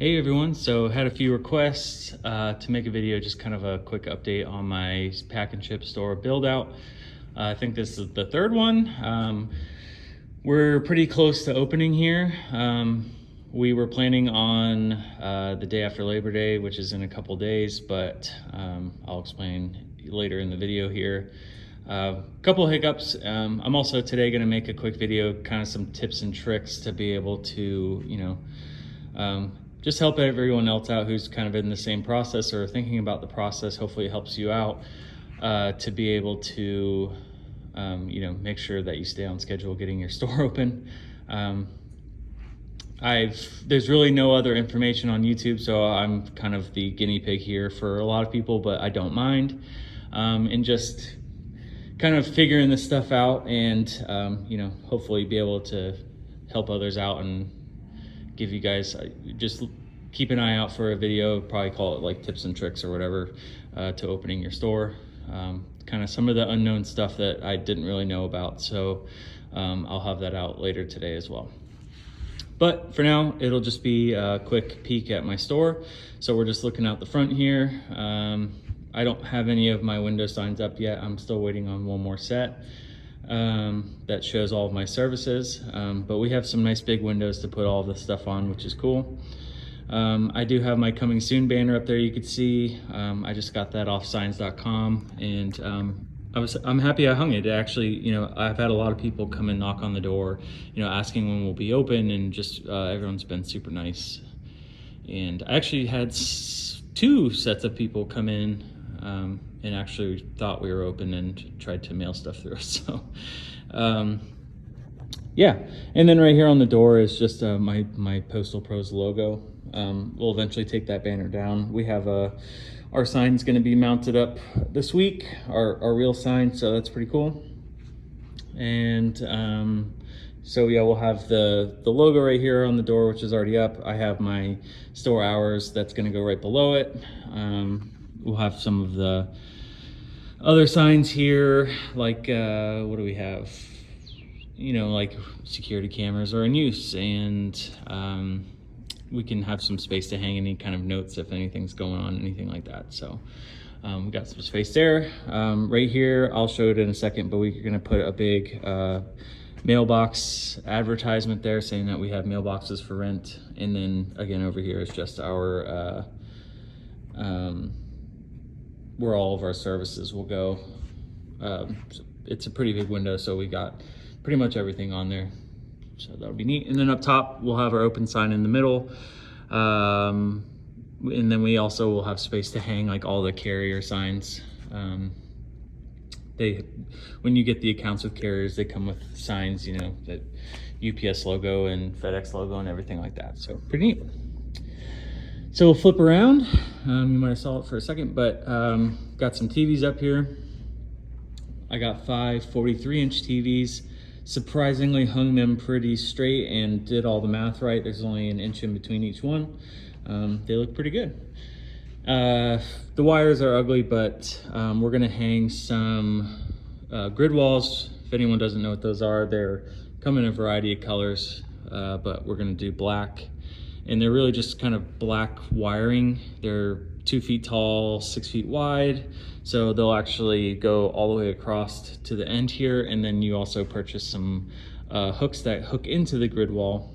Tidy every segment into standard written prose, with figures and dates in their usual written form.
Hey everyone, so had a few requests to make a video, just kind of a quick update on my pack and ship store build out. I think this is the third one. We're pretty close to opening here. We were planning on the day after Labor Day, which is in a couple days, but I'll explain later in the video here. Couple hiccups. I'm also today going to make a quick video, kind of some tips and tricks to be able to, just help everyone else out who's kind of in the same process or thinking about the process. Hopefully it helps you out to be able to, make sure that you stay on schedule getting your store open. There's really no other information on YouTube, so I'm kind of the guinea pig here for a lot of people, but I don't mind. And just kind of figuring this stuff out and, hopefully be able to help others out and give you guys, just keep an eye out for a video, probably call it like tips and tricks or whatever, to opening your store. Kind of some of the unknown stuff that I didn't really know about. So I'll have that out later today as well. But for now, it'll just be a quick peek at my store. So we're just looking out the front here. I don't have any of my window signs up yet. I'm still waiting on one more set that shows all of my services, but we have some nice big windows to put all this stuff on, which is cool. I do have my coming soon banner up there, you could see. I just got that off signs.com, and I'm happy I hung it. Actually, I've had a lot of people come and knock on the door, asking when we'll be open, and just everyone's been super nice. And I actually had two sets of people come in and actually thought we were open and tried to mail stuff through us. So yeah, and then right here on the door is just my Postal Pros logo. We'll eventually take that banner down. We have our sign's going to be mounted up this week, our real sign, so that's pretty cool. And so yeah, we'll have the logo right here on the door, which is already up. I have my store hours that's going to go right below it. We'll have some of the other signs here, like what do we have? Like security cameras are in use, and we can have some space to hang any kind of notes if anything's going on, anything like that. So we got some space there. Right here, I'll show it in a second, but we're gonna put a big mailbox advertisement there saying that we have mailboxes for rent. And then again, over here is just our where all of our services will go. It's a pretty big window, so we got pretty much everything on there. So that'll be neat. And then up top, we'll have our open sign in the middle. And then we also will have space to hang like all the carrier signs. When you get the accounts with carriers, they come with signs, that UPS logo and FedEx logo and everything like that. So pretty neat. So we'll flip around. You might have saw it for a second, but got some TVs up here. I got 5 43-inch TVs. Surprisingly hung them pretty straight and did all the math right. There's only an inch in between each one. They look pretty good. The wires are ugly, but we're gonna hang some grid walls. If anyone doesn't know what those are, they're come in a variety of colors, but we're gonna do black. And they're really just kind of black wiring. They're 2 feet tall, 6 feet wide. So they'll actually go all the way across to the end here. And then you also purchase some hooks that hook into the grid wall.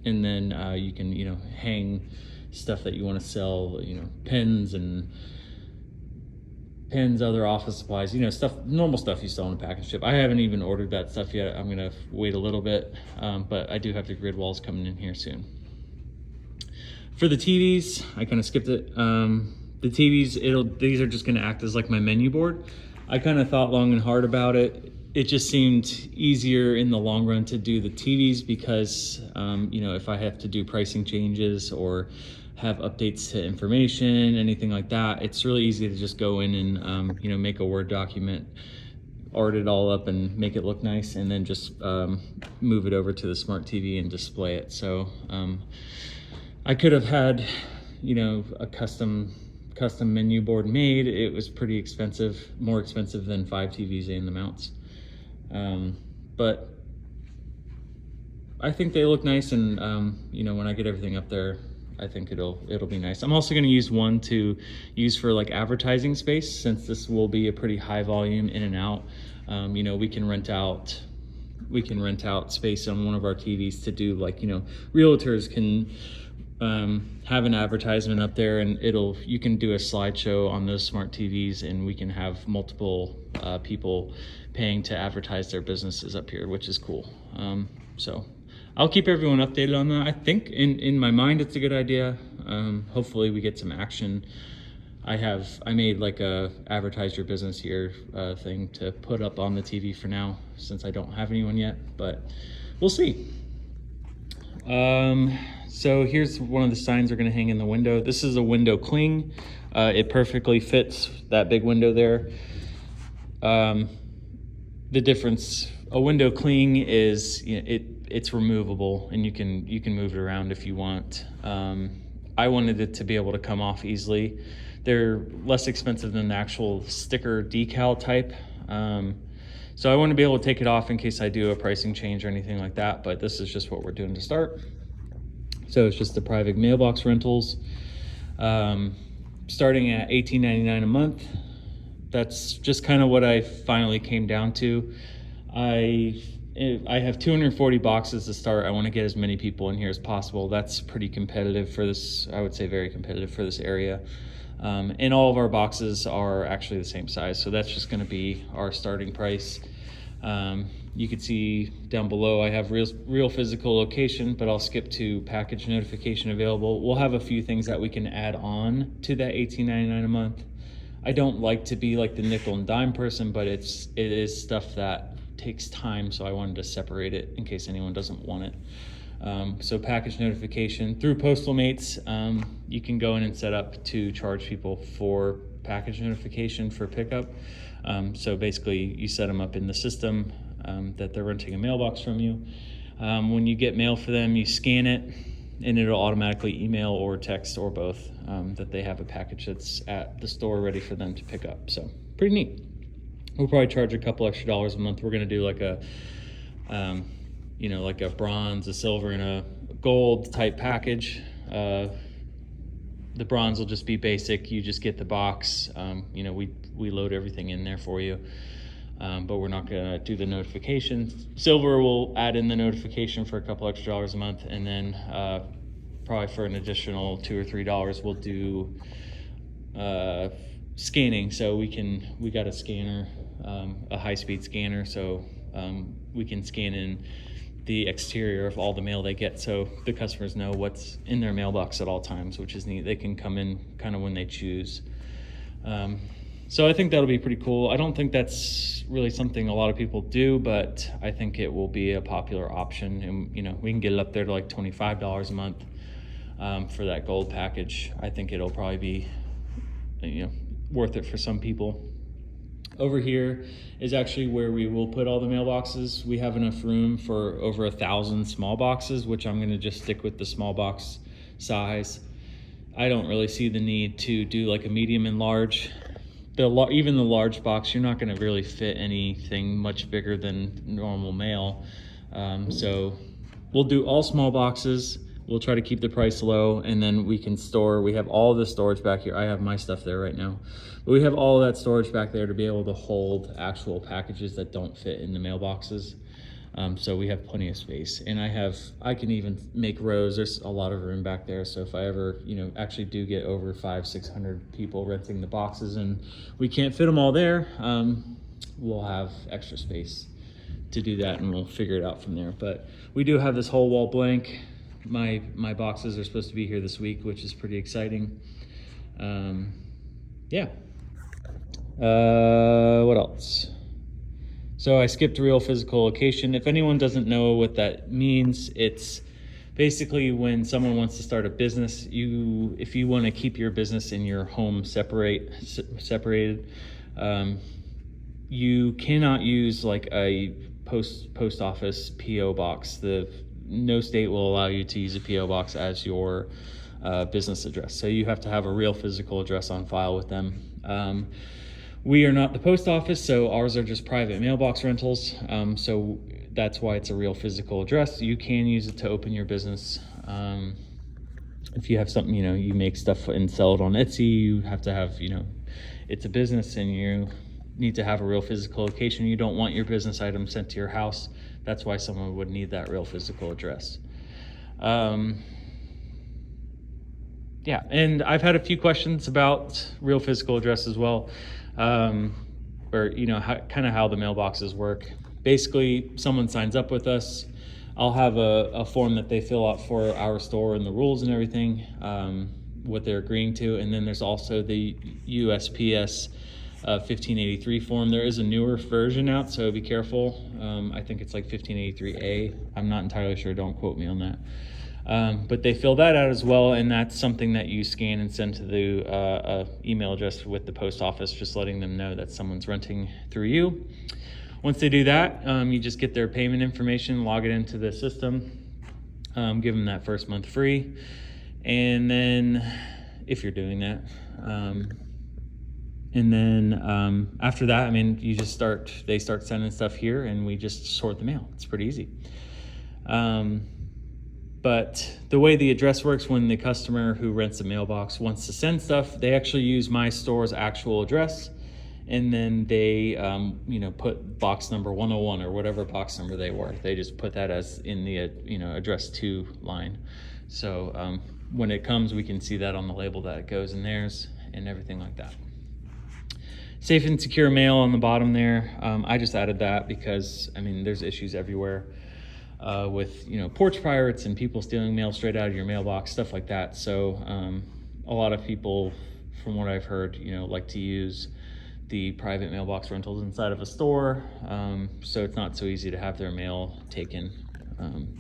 And then you can, hang stuff that you want to sell, pens, other office supplies, normal stuff you sell on a package ship. I haven't even ordered that stuff yet. I'm gonna wait a little bit, but I do have the grid walls coming in here soon. For the TVs, I kind of skipped it. The TVs, these are just gonna act as like my menu board. I kind of thought long and hard about it. It just seemed easier in the long run to do the TVs because, if I have to do pricing changes or have updates to information, anything like that, it's really easy to just go in and, make a Word document, art it all up and make it look nice, and then just move it over to the smart TV and display it. So I could have had, a custom menu board made. It was pretty expensive, more expensive than 5 TVs and the mounts. But I think they look nice, and when I get everything up there, I think it'll be nice. I'm also going to use one to use for like advertising space, since this will be a pretty high volume in and out. You know, we can rent out space on one of our TVs to do, like, you know, realtors can have an advertisement up there, and you can do a slideshow on those smart TVs, and we can have multiple people paying to advertise their businesses up here, which is cool. So I'll keep everyone updated on that. I think in my mind it's a good idea. Hopefully we get some action. I made like a advertise your business here thing to put up on the TV for now, since I don't have anyone yet, but we'll see. So here's one of the signs we're going to hang in the window. This is a window cling. It perfectly fits that big window there. The difference, a window cling is, you know, it's removable, and you can move it around if you want. I wanted it to be able to come off easily. They're less expensive than the actual sticker decal type. So I want to be able to take it off in case I do a pricing change or anything like that, but this is just what we're doing to start. So it's just the private mailbox rentals, starting at $18.99 a month. That's just kind of what I finally came down to. I have 240 boxes to start. I want to get as many people in here as possible. That's pretty competitive for this, I would say very competitive for this area. And all of our boxes are actually the same size, so that's just going to be our starting price. You can see down below I have real physical location, but I'll skip to package notification available. We'll have a few things that we can add on to that $18.99 a month. I don't like to be like the nickel and dime person, but it is stuff that takes time, so I wanted to separate it in case anyone doesn't want it. So package notification through Postal Mates, you can go in and set up to charge people for package notification for pickup. So basically you set them up in the system that they're renting a mailbox from you. When you get mail for them, you scan it, and it'll automatically email or text or both that they have a package that's at the store ready for them to pick up. So pretty neat. We'll probably charge a couple extra dollars a month. We're going to do like a you know, like a bronze, a silver, and a gold type package. The bronze will just be basic. You just get the box. You know, we load everything in there for you, but we're not gonna do the notifications. Silver will add in the notification for a couple extra dollars a month, and then probably for an additional $2 or $3 we'll do scanning. So we got a scanner, a high-speed scanner, so we can scan in the exterior of all the mail they get, so the customers know what's in their mailbox at all times, which is neat. They can come in kind of when they choose. So I think that'll be pretty cool. I don't think that's really something a lot of people do, but I think it will be a popular option, and you know, we can get it up there to like $25 a month for that gold package. I think it'll probably be, you know, worth it for some people. Over here is actually where we will put all the mailboxes. We have enough room for over 1,000 small boxes, which I'm going to just stick with the small box size. I don't really see the need to do like a medium and large. Even the large box, you're not going to really fit anything much bigger than normal mail. So we'll do all small boxes. We'll try to keep the price low, and then we can store. We have all the storage back here. I have my stuff there right now, but we have all of that storage back there to be able to hold actual packages that don't fit in the mailboxes. So we have plenty of space, and I can even make rows. There's a lot of room back there, so if I ever, you know, actually do get over 500-600 people renting the boxes and we can't fit them all there, we'll have extra space to do that, and we'll figure it out from there. But we do have this whole wall blank. My boxes are supposed to be here this week, which is pretty exciting. Yeah. What else? So I skipped real physical location. If anyone doesn't know what that means, it's basically when someone wants to start a business, if you want to keep your business in your home separated, you cannot use like a post office PO box. No state will allow you to use a PO box as your business address. So you have to have a real physical address on file with them. We are not the post office, so ours are just private mailbox rentals. So that's why it's a real physical address. You can use it to open your business. if you have something, you make stuff and sell it on Etsy, you have to have, it's a business and you need to have a real physical location. You don't want your business items sent to your house. That's why someone would need that real physical address. Yeah, and I've had a few questions about real physical address as well, or how the mailboxes work. Basically, someone signs up with us. I'll have a form that they fill out for our store and the rules and everything, what they're agreeing to. And then there's also the USPS 1583 form. There is a newer version out, so be careful. I think it's like 1583A. I'm not entirely sure, don't quote me on that. But they fill that out as well, and that's something that you scan and send to the email address with the post office, just letting them know that someone's renting through you. Once they do that, you just get their payment information, log it into the system, give them that first month free, and then if you're doing that, and then after that, they start sending stuff here, and we just sort the mail. It's pretty easy. But the way the address works, when the customer who rents a mailbox wants to send stuff, they actually use my store's actual address, and then they put box number 101 or whatever box number they were. They just put that as in the address to line. So when it comes, we can see that on the label that it goes in theirs and everything like that. Safe and secure mail on the bottom there. I just added that because there's issues everywhere. With porch pirates and people stealing mail straight out of your mailbox, stuff like that. So a lot of people, from what I've heard, like to use the private mailbox rentals inside of a store, so it's not so easy to have their mail taken,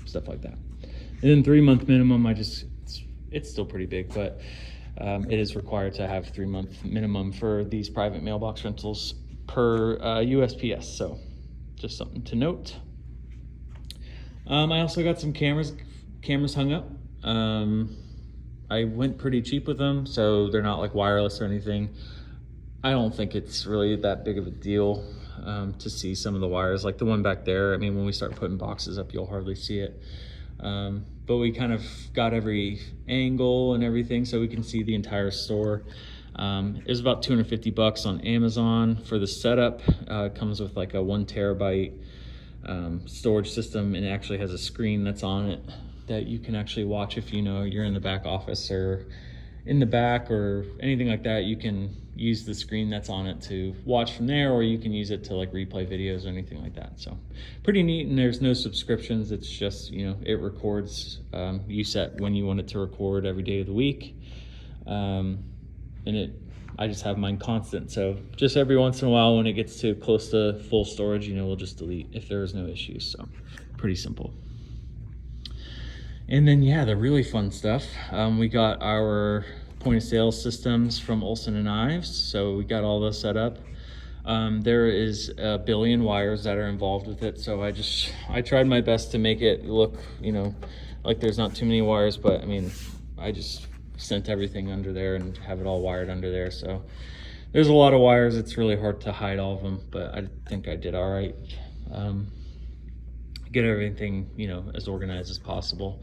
stuff like that. And then 3-month minimum, it's still pretty big, but it is required to have 3-month minimum for these private mailbox rentals per USPS, so just something to note. I also got some cameras hung up. I went pretty cheap with them, so they're not like wireless or anything. I don't think it's really that big of a deal to see some of the wires, like the one back there. When we start putting boxes up, you'll hardly see it. But we kind of got every angle and everything so we can see the entire store. It was about $250 on Amazon for the setup. It comes with like a 1 terabyte storage system, and it actually has a screen that's on it that you can actually watch if you're in the back office or in the back or anything like that. You can use the screen that's on it to watch from there, or you can use it to like replay videos or anything like that. So pretty neat. And there's no subscriptions. It's just it records. You set when you want it to record every day of the week, I just have mine constant, so just every once in a while when it gets to close to full storage, we'll just delete if there's no issues. So pretty simple. And then the really fun stuff, we got our point of sale systems from Olsen & Ives, so we got all those set up. There is 1 billion wires that are involved with it, so I tried my best to make it look like there's not too many wires, but I just sent everything under there and have it all wired under there. So there's a lot of wires. It's really hard to hide all of them, but I think I did all right. Get everything as organized as possible.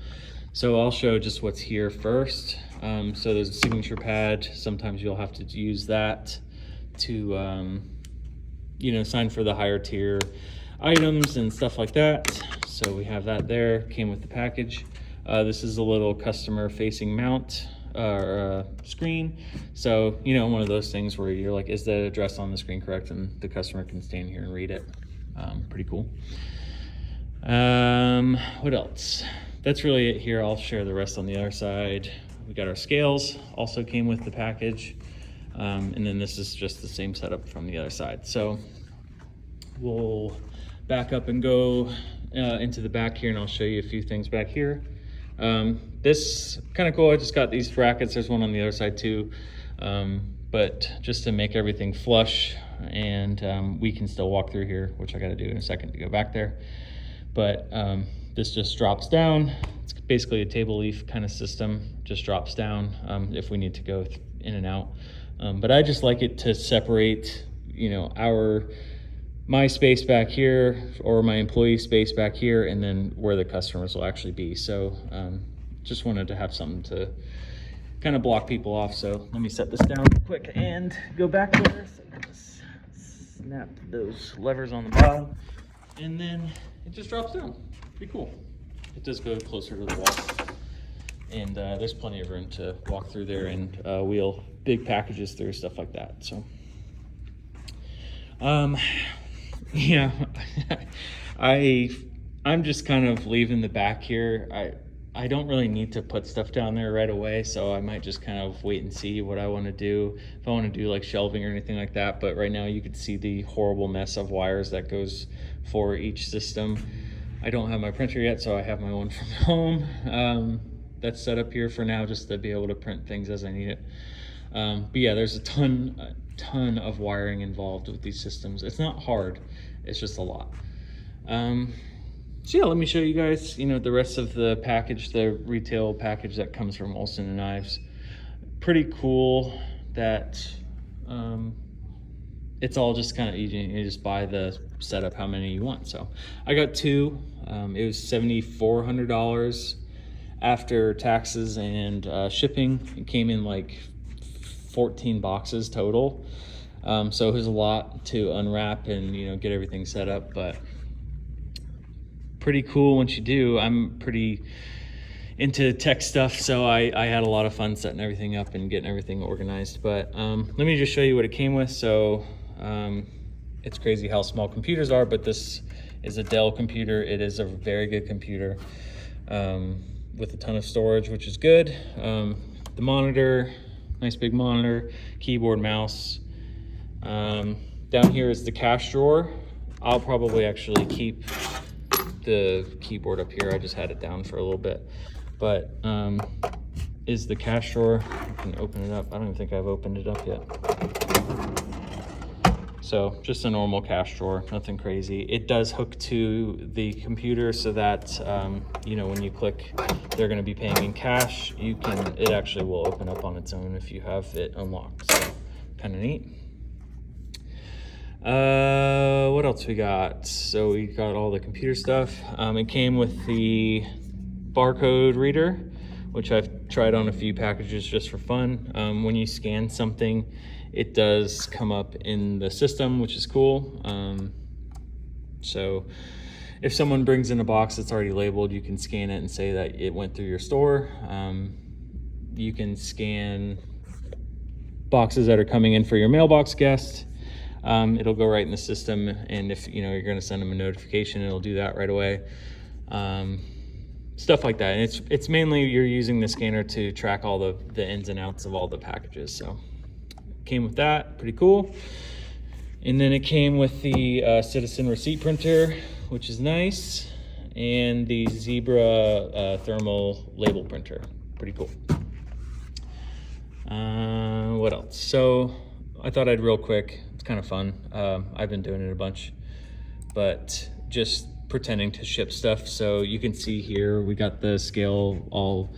So I'll show just what's here first. So there's a signature pad. Sometimes you'll have to use that to sign for the higher tier items and stuff like that. So we have that there. Came with the package. This is a little customer facing mount screen. So one of those things where you're like, is the address on the screen correct, and the customer can stand here and read it. Pretty cool. What else? That's really it here. I'll share the rest on the other side. We got our scales, also came with the package, and then this is just the same setup from the other side. So we'll back up and go into the back here, and I'll show you a few things back here. This kind of cool. I just got these brackets. There's one on the other side too, but just to make everything flush, and we can still walk through here, which I got to do in a second to go back there. But this just drops down. It's basically a table leaf kind of system. Just drops down if we need to go in and out. But I just like it to separate, my space back here or my employee space back here, and then where the customers will actually be. So just wanted to have something to kind of block people off. So let me set this down quick and go back there. So I can just snap those levers on the bottom, and then it just drops down. Pretty cool. It does go closer to the wall, and there's plenty of room to walk through there and wheel big packages through, stuff like that. So yeah, I'm just kind of leaving the back here. I don't really need to put stuff down there right away, so I might just kind of wait and see what I want to do, if I want to do like shelving or anything like that. But right now you can see the horrible mess of wires that goes for each system. I don't have my printer yet, so I have my one from home that's set up here for now, just to be able to print things as I need it. But yeah, there's a ton of wiring involved with these systems. It's not hard, it's just a lot. So yeah, let me show you guys, the rest of the package, the retail package that comes from Olsen & Knives. Pretty cool that it's all just kind of easy. You just buy the setup how many you want. So I got two. It was $7,400 after taxes and shipping. It came in like 14 boxes total. So it was a lot to unwrap and get everything set up, but pretty cool once you do. I'm pretty into tech stuff, so I had a lot of fun setting everything up and getting everything organized. But let me just show you what it came with. So it's crazy how small computers are, but this is a Dell computer. It is a very good computer with a ton of storage, which is good. The monitor, nice big monitor, keyboard, mouse. Down here is the cash drawer. I'll probably actually keep the keyboard up here. I just had it down for a little bit, but is the cash drawer. I can open it up. I don't even think I've opened it up yet. So just a normal cash drawer, nothing crazy. It does hook to the computer so that when you click they're going to be paying in cash, it actually will open up on its own if you have it unlocked. So kind of neat. What else we got? So we got all the computer stuff. It came with the barcode reader, which I've tried on a few packages just for fun. When you scan something, it does come up in the system, which is cool. So if someone brings in a box that's already labeled, you can scan it and say that it went through your store. You can scan boxes that are coming in for your mailbox guest. It'll go right in the system, and if you're going to send them a notification, it'll do that right away. Stuff like that. And it's mainly you're using the scanner to track all the ins and outs of all the packages. So came with that, pretty cool. And then it came with the Citizen receipt printer, which is nice, and the Zebra thermal label printer, pretty cool. What else? So I thought I'd real quick, it's kind of fun. I've been doing it a bunch, but just pretending to ship stuff. So you can see here, we got the scale all,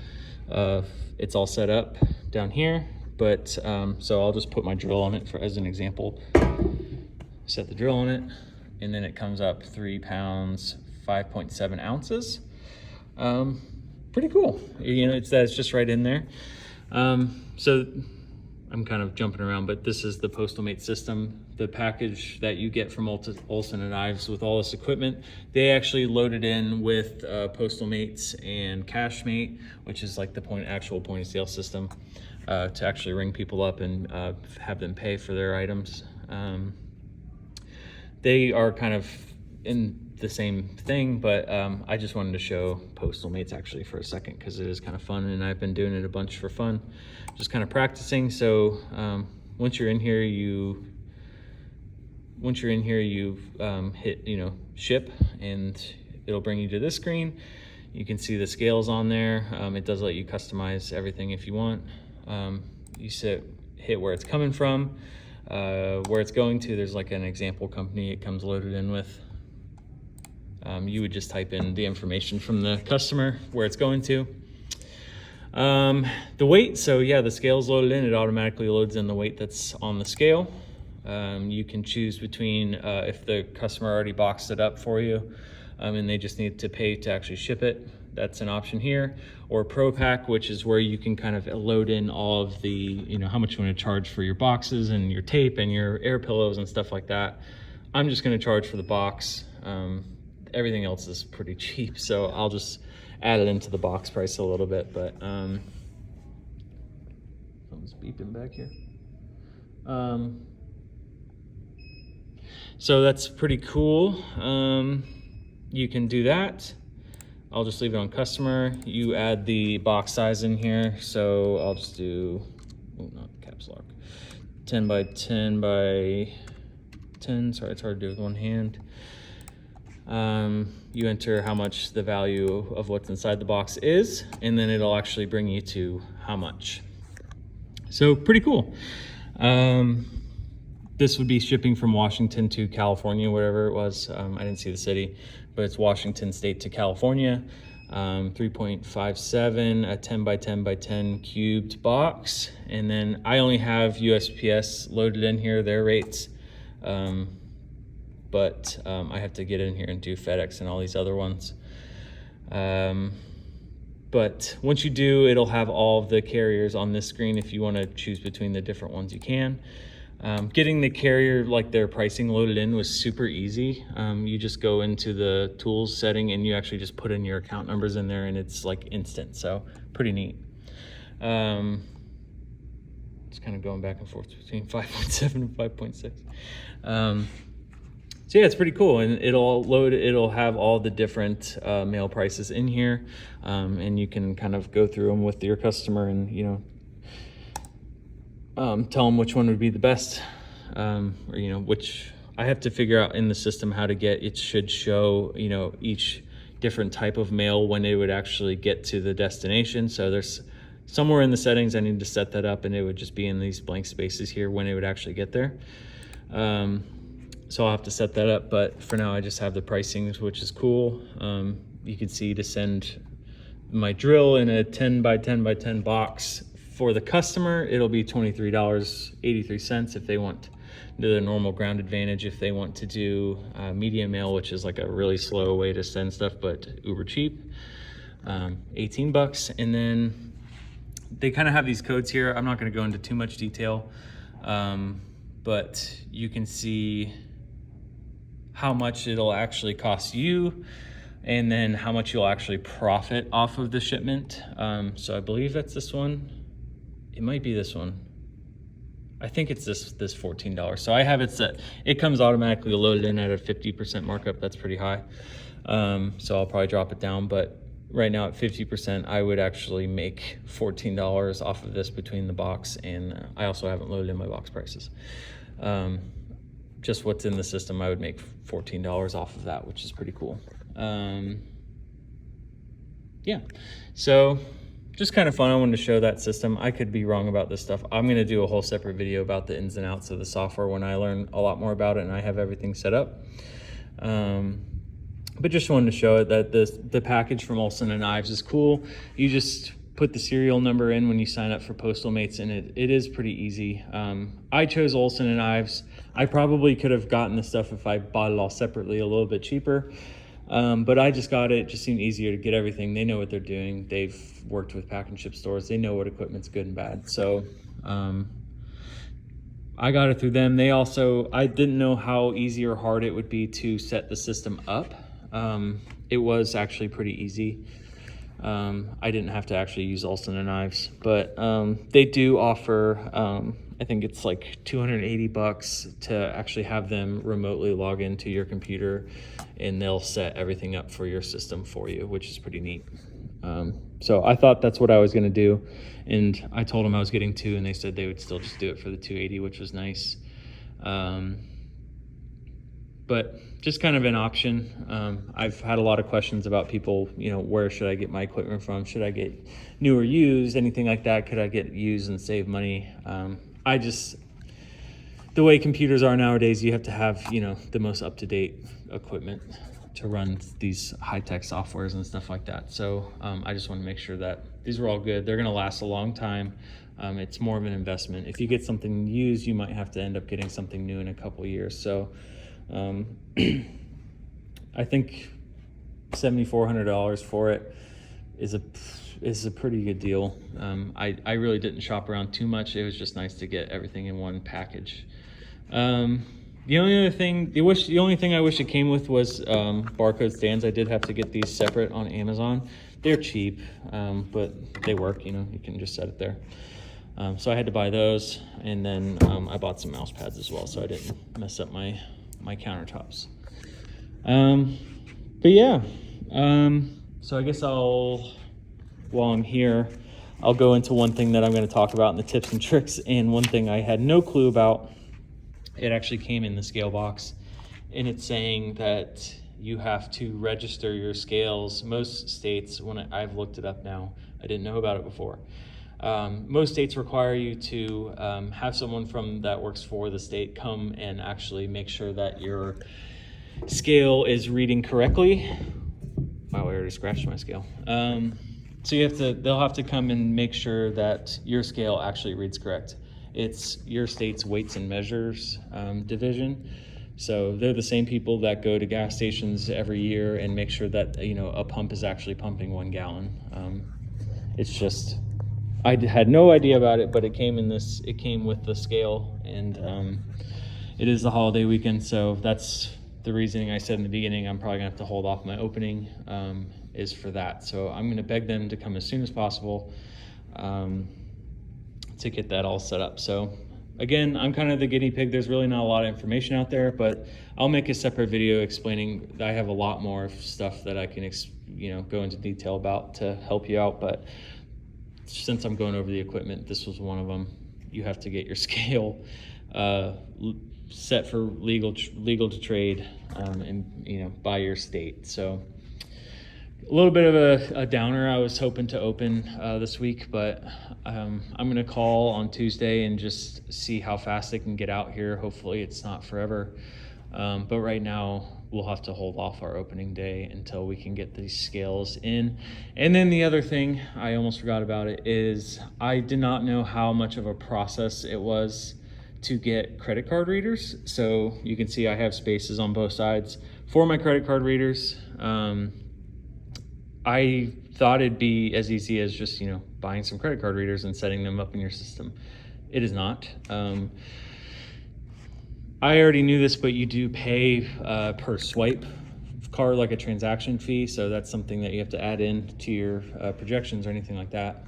it's all set up down here, but so I'll just put my drill on it as an example. Set the drill on it, and then it comes up 3 pounds, 5.7 ounces. Pretty cool. It's just right in there. So I'm kind of jumping around, but this is the Postal-Mate system, the package that you get from Olsen & Knives with all this equipment. They actually loaded in with Postal-Mates and Cash-Mate, which is like the actual point of sale system, to actually ring people up and have them pay for their items. They are kind of in the same thing, but I just wanted to show Postal-Mates actually for a second because it is kind of fun, and I've been doing it a bunch for fun, just kind of practicing. So once you're in here, you hit ship, and it'll bring you to this screen. You can see the scales on there. It does let you customize everything if you want. You hit where it's coming from, where it's going to. There's like an example company it comes loaded in with. You would just type in the information from the customer where it's going to. The weight, so yeah, the scale's loaded in. It automatically loads in the weight that's on the scale. You can choose between if the customer already boxed it up for you and they just need to pay to actually ship it. that's an option here, or Pro Pack, which is where you can kind of load in all of the, you know, how much you want to charge for your boxes and your tape and your air pillows and stuff like that. I'm just going to charge for the box. Everything else is pretty cheap, so I'll just add it into the box price a little bit. But something's beeping back here. So that's pretty cool. You can do that. I'll just leave it on customer. You add the box size in here. So I'll just do, oh, not caps lock, 10 by 10 by 10. Sorry, it's hard to do with one hand. You enter how much the value of what's inside the box is, and then it'll actually bring you to how much. So pretty cool. This would be shipping from Washington to California, whatever it was. I didn't see the city, but it's Washington State to California. 3.57, a 10 by 10 by 10 cubed box. And then I only have USPS loaded in here, their rates. But I have to get in here and do FedEx and all these other ones. But once you do, it'll have all of the carriers on this screen. If you want to choose between the different ones, you can. Getting the carrier, like their pricing loaded in, was super easy. You just go into the tools setting and you actually just put in your account numbers in there, and it's like instant. So pretty neat. Just kind of going back and forth between 5.7 and 5.6. So yeah, it's pretty cool, and it'll have all the different mail prices in here, and you can kind of go through them with your customer and, you know, tell them which one would be the best, or, you know, which I have to figure out in the system how to get. It should show, you know, each different type of mail when it would actually get to the destination. So there's somewhere in the settings I need to set that up, and it would just be in these blank spaces here when it would actually get there. So I'll have to set that up, but for now I just have the pricings, which is cool. You can see to send my drill in a 10 by 10 by 10 box for the customer, it'll be $23.83 if they want to do the normal ground advantage. If they want to do media mail, which is like a really slow way to send stuff, but uber cheap, 18 bucks. And then they kind of have these codes here. I'm not going to go into too much detail, but you can see how much it'll actually cost you, and then how much you'll actually profit off of the shipment. So I believe that's this one. It might be this one. I think it's this $14. So I have it set. It comes automatically loaded in at a 50% markup. That's pretty high. So I'll probably drop it down, but right now at 50%, I would actually make $14 off of this between the box, and I also haven't loaded in my box prices. Just what's in the system, I would make $14 off of that, which is pretty cool. Yeah, so just kind of fun. I wanted to show that system. I could be wrong about this stuff. I'm going to do a whole separate video about the ins and outs of the software when I learn a lot more about it and I have everything set up. But just wanted to show it that the package from Olsen and Ives is cool. You just put the serial number in when you sign up for Postal Mates, and it is pretty easy. I chose Olsen and Ives. I probably could have gotten the stuff if I bought it all separately a little bit cheaper, but I just got it. It just seemed easier to get everything. They know what they're doing. They've worked with pack and ship stores. They know what equipment's good and bad. So I got it through them. I didn't know how easy or hard it would be to set the system up. It was actually pretty easy. I didn't have to actually use Olsen and Ives, but they do offer, I think it's like $280 to actually have them remotely log into your computer, and they'll set everything up for your system for you, which is pretty neat. So I thought that's what I was going to do, and I told them I was getting two, and they said they would still just do it for the $280, which was nice. But just kind of an option. I've had a lot of questions about people, you know, where should I get my equipment from? Should I get new or used, anything like that? Could I get used and save money? The way computers are nowadays, you have to have, you know, the most up-to-date equipment to run these high-tech softwares and stuff like that. So I just want to make sure that these are all good. They're going to last a long time. It's more of an investment. If you get something used, you might have to end up getting something new in a couple of years. So I think $7,400 for it is a pretty good deal. I really didn't shop around too much. It was just nice to get everything in one package. The only thing I wish it came with was barcode stands. I did have to get these separate on Amazon. They're cheap, but they work. You know, you can just set it there. So I had to buy those, and then I bought some mouse pads as well, so I didn't mess up my countertops. But yeah, so I guess while I'm here, I'll go into one thing that I'm going to talk about in the tips and tricks, and one thing I had no clue about. It actually came in the scale box, and it's saying that you have to register your scales. Most states, when I've looked it up now, I didn't know about it before. Most states require you to have someone from that works for the state come and actually make sure that your scale is reading correctly. Wow, I already scratched my scale. So they'll have to come and make sure that your scale actually reads correct. It's your state's weights and measures division. So they're the same people that go to gas stations every year and make sure that, you know, a pump is actually pumping 1 gallon. It's just, I had no idea about it, but it came with the scale, and it is the holiday weekend, so that's the reasoning I said in the beginning. I'm probably gonna have to hold off my opening is for that. So I'm gonna beg them to come as soon as possible to get that all set up. So again, I'm kind of the guinea pig. There's really not a lot of information out there, but I'll make a separate video explaining. I have a lot more stuff that I can go into detail about to help you out, but since I'm going over the equipment, this was one of them. You have to get your scale set for legal to trade, and by your state. So a little bit of a downer. I was hoping to open this week, but I'm gonna call on Tuesday and just see how fast they can get out here. Hopefully it's not forever, but right now we'll have to hold off our opening day until we can get these scales in. And then the other thing, I almost forgot about it, is I did not know how much of a process it was to get credit card readers. So you can see I have spaces on both sides for my credit card readers. I thought it'd be as easy as just, buying some credit card readers and setting them up in your system. It is not. I already knew this, but you do pay per swipe card, like a transaction fee. So that's something that you have to add in to your projections or anything like that.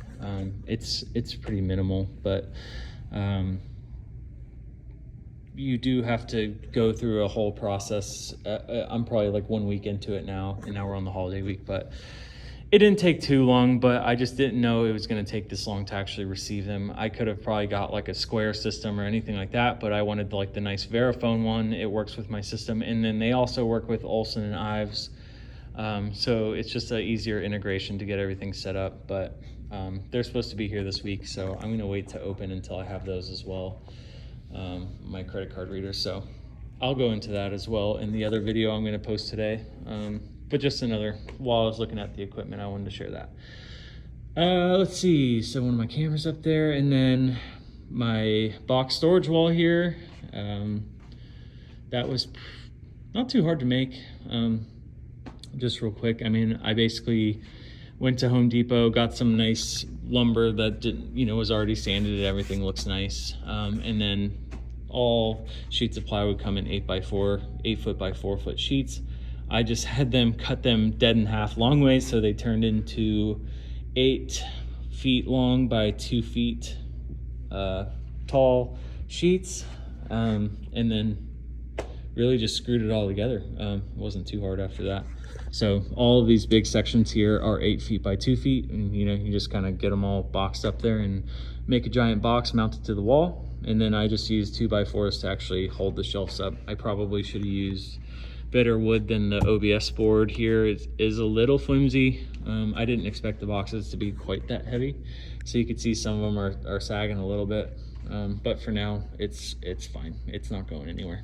It's pretty minimal, but you do have to go through a whole process. I'm probably like 1 week into it now, and now we're on the holiday week, but it didn't take too long, but I just didn't know it was going to take this long to actually receive them. I could have probably got like a Square system or anything like that, but I wanted like the nice Verifone one. It works with my system, and then they also work with Olsen and Ives. So it's just an easier integration to get everything set up, but they're supposed to be here this week, so I'm going to wait to open until I have those as well, my credit card readers. So I'll go into that as well in the other video I'm going to post today. But just while I was looking at the equipment, I wanted to share that. Let's see, so one of my cameras up there, and then my box storage wall here. That was not too hard to make. Just real quick, I basically went to Home Depot, got some nice lumber that was already sanded and everything looks nice. And then all sheets of plywood come in 8 foot by 4 foot sheets. I just had them cut them dead in half long ways, so they turned into 8 feet long by 2 feet tall sheets, and then really just screwed it all together. It wasn't too hard after that. So all of these big sections here are 8 feet by 2 feet, and you just kind of get them all boxed up there and make a giant box mounted to the wall. And then I just used 2x4s to actually hold the shelves up. I probably should have used better wood than the OBS board here. It is a little flimsy. I didn't expect the boxes to be quite that heavy, so you can see some of them are sagging a little bit, but for now it's fine. It's not going anywhere.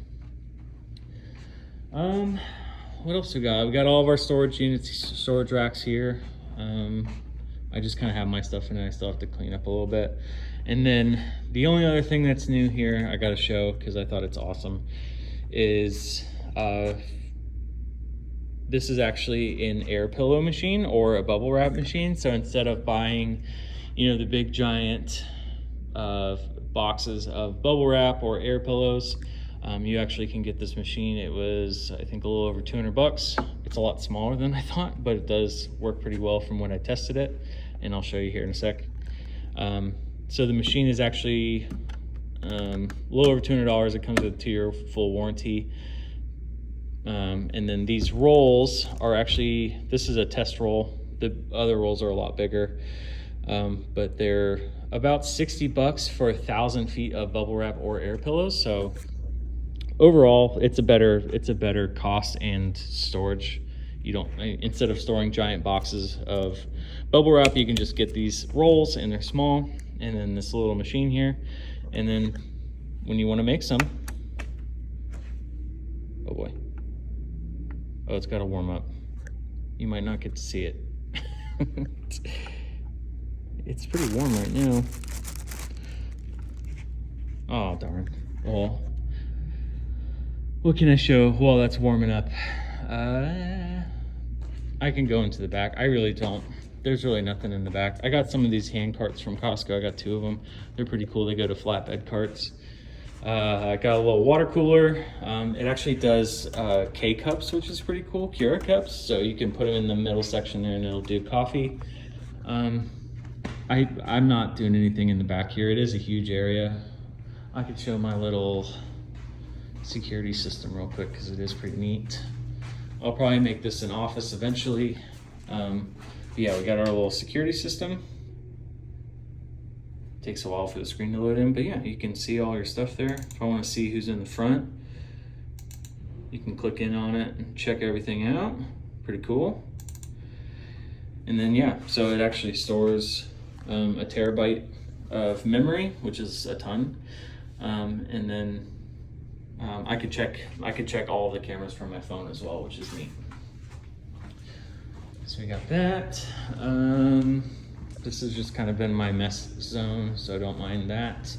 What else we got? We got all of our storage units, storage racks here. I just kind of have my stuff in it. I still have to clean up a little bit. And then the only other thing that's new here I got to show, because I thought it's awesome, is this is actually an air pillow machine or a bubble wrap machine. So instead of buying, you know, the big giant boxes of bubble wrap or air pillows, you actually can get this machine. It was, I think, a little over 200 bucks. It's a lot smaller than I thought, but it does work pretty well from when I tested it, and I'll show you here in a sec. So the machine is actually a little over $200. It comes with a 2-year full warranty. And then these rolls are actually, this is a test roll. The other rolls are a lot bigger, but they're about 60 bucks for 1,000 feet of bubble wrap or air pillows. So overall, it's a better cost and storage. You don't, instead of storing giant boxes of bubble wrap, you can just get these rolls, and they're small, and then this little machine here. And then when you want to make some, oh boy. Oh, it's got to warm up. You might not get to see it. It's pretty warm right now. Oh, darn. Well, what can I show while that's warming up? I can go into the back. I really don't. There's really nothing in the back. I got some of these hand carts from Costco. I got 2 of them. They're pretty cool. They go to flatbed carts. I got a little water cooler. It actually does K-cups, which is pretty cool, Cura cups. So you can put them in the middle section there and it'll do coffee. I'm not doing anything in the back here. It is a huge area. I could show my little security system real quick because it is pretty neat. I'll probably make this an office eventually. But yeah, we got our little security system. Takes a while for the screen to load in, but yeah, you can see all your stuff there. If I want to see who's in the front, you can click in on it and check everything out. Pretty cool. And then yeah, so it actually stores a terabyte of memory, which is a ton. And then I could check all the cameras from my phone as well, which is neat. So we got that. This has just kind of been my mess zone, so I don't mind that.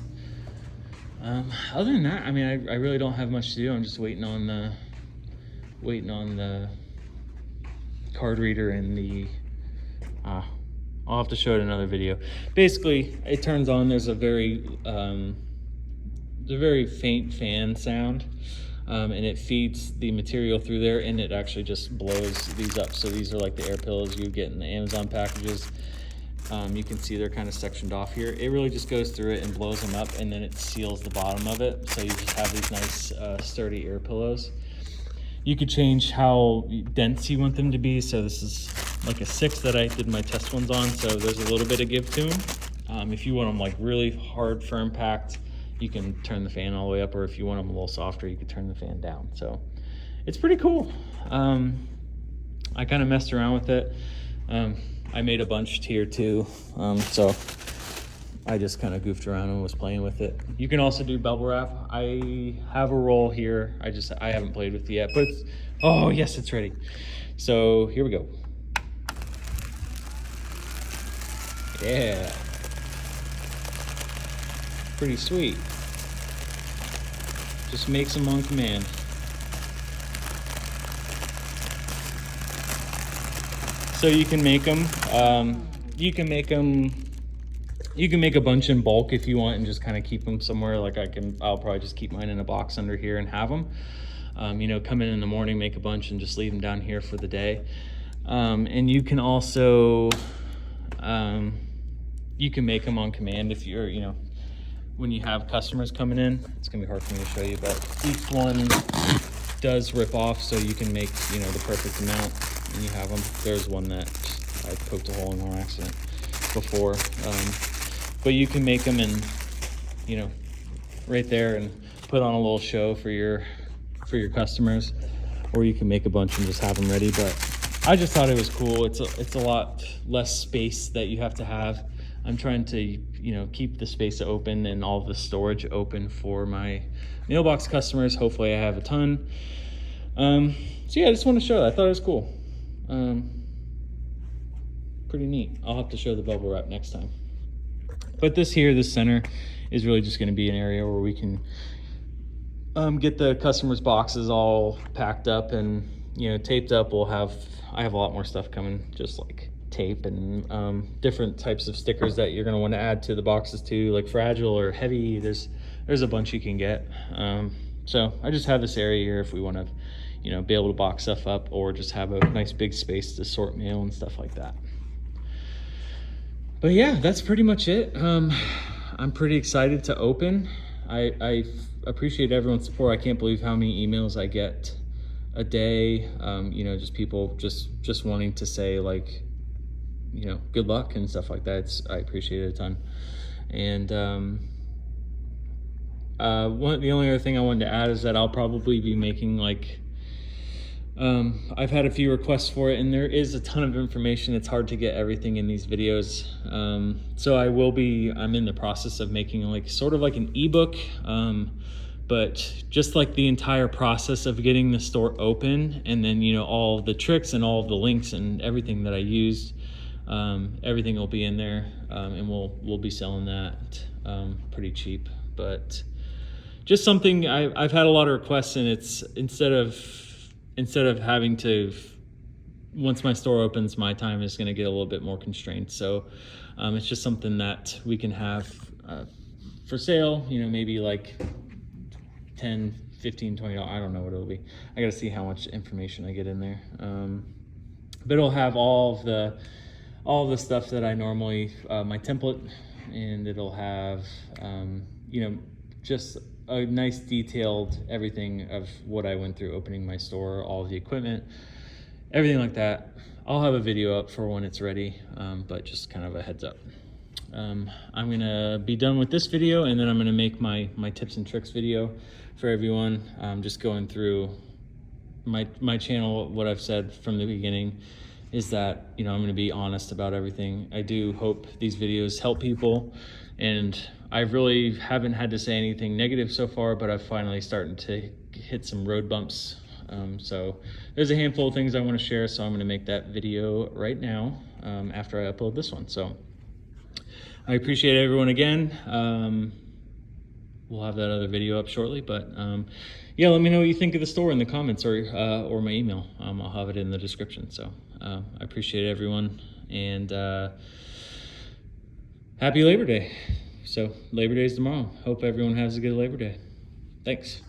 Other than that, I mean, I really don't have much to do. I'm just waiting on the card reader and the, I'll have to show it in another video. Basically, it turns on, there's a very faint fan sound, and it feeds the material through there, and it actually just blows these up. So these are like the air pillows you get in the Amazon packages. You can see they're kind of sectioned off here. It really just goes through it and blows them up, and then it seals the bottom of it. So you just have these nice sturdy air pillows. You could change how dense you want them to be. So this is like a 6 that I did my test ones on. So there's a little bit of give to them. If you want them like really hard, firm packed, you can turn the fan all the way up, or if you want them a little softer, you can turn the fan down. So it's pretty cool. I kind of messed around with it. I made a bunch tier 2, so I just kind of goofed around and was playing with it. You can also do bubble wrap. I have a roll here. I haven't played with it yet, but it's, oh yes, it's ready. So here we go. Yeah, pretty sweet. Just makes them on command. So you can make them, you can make a bunch in bulk if you want and just kind of keep them somewhere. Like I'll probably just keep mine in a box under here and have them. You know, come in the morning, make a bunch and just leave them down here for the day. And you can also, you can make them on command if you're, you know, when you have customers coming in. It's gonna be hard for me to show you, but each one does rip off, so you can make, you know, the perfect amount. And you have them. There's one that I poked a hole in on accident before, but you can make them and, you know, right there and put on a little show for your customers, or you can make a bunch and just have them ready. But I just thought it was cool. It's a lot less space that you have to have. I'm trying to, you know, keep the space open and all the storage open for my mailbox customers. Hopefully I have a ton. So yeah, I just want to show that. I thought it was cool. Pretty neat. I'll have to show the bubble wrap next time. But this center is really just going to be an area where we can get the customers' boxes all packed up and, taped up. I have a lot more stuff coming, just like tape and different types of stickers that you're going to want to add to the boxes too, like fragile or heavy. There's a bunch you can get. So I just have this area here if we want to be able to box stuff up, or just have a nice big space to sort mail and stuff like that. But yeah, that's pretty much it. I'm pretty excited to open. I appreciate everyone's support. I can't believe how many emails I get a day. Just people just wanting to say, like, good luck and stuff like that. I appreciate it a ton. And the only other thing I wanted to add is that I'll probably be making, like, I've had a few requests for it, and there is a ton of information. It's hard to get everything in these videos. So I'm in the process of making, like, sort of like an ebook, but just like the entire process of getting the store open, and then, all the tricks and all of the links and everything that I used, everything will be in there, and we'll be selling that pretty cheap. But just something I've had a lot of requests, and it's instead of having to, once my store opens, my time is going to get a little bit more constrained. So it's just something that we can have for sale, maybe like $10, $15, $20. I don't know what it'll be. I got to see how much information I get in there. But it'll have all the stuff that I normally, my template, and it'll have, just a nice detailed everything of what I went through opening my store, all the equipment, everything like that. I'll have a video up for when it's ready, but just kind of a heads up. I'm gonna be done with this video, and then I'm gonna make my tips and tricks video for everyone. Just going through my channel. What I've said from the beginning is that I'm gonna be honest about everything. I do hope these videos help people, and I really haven't had to say anything negative so far, but I've finally started to hit some road bumps. So there's a handful of things I want to share, so I'm going to make that video right now after I upload this one. So I appreciate everyone again. We'll have that other video up shortly, but yeah, let me know what you think of the store in the comments, or my email. I'll have it in the description. So I appreciate everyone, and happy Labor Day. So Labor Day is tomorrow. Hope everyone has a good Labor Day. Thanks.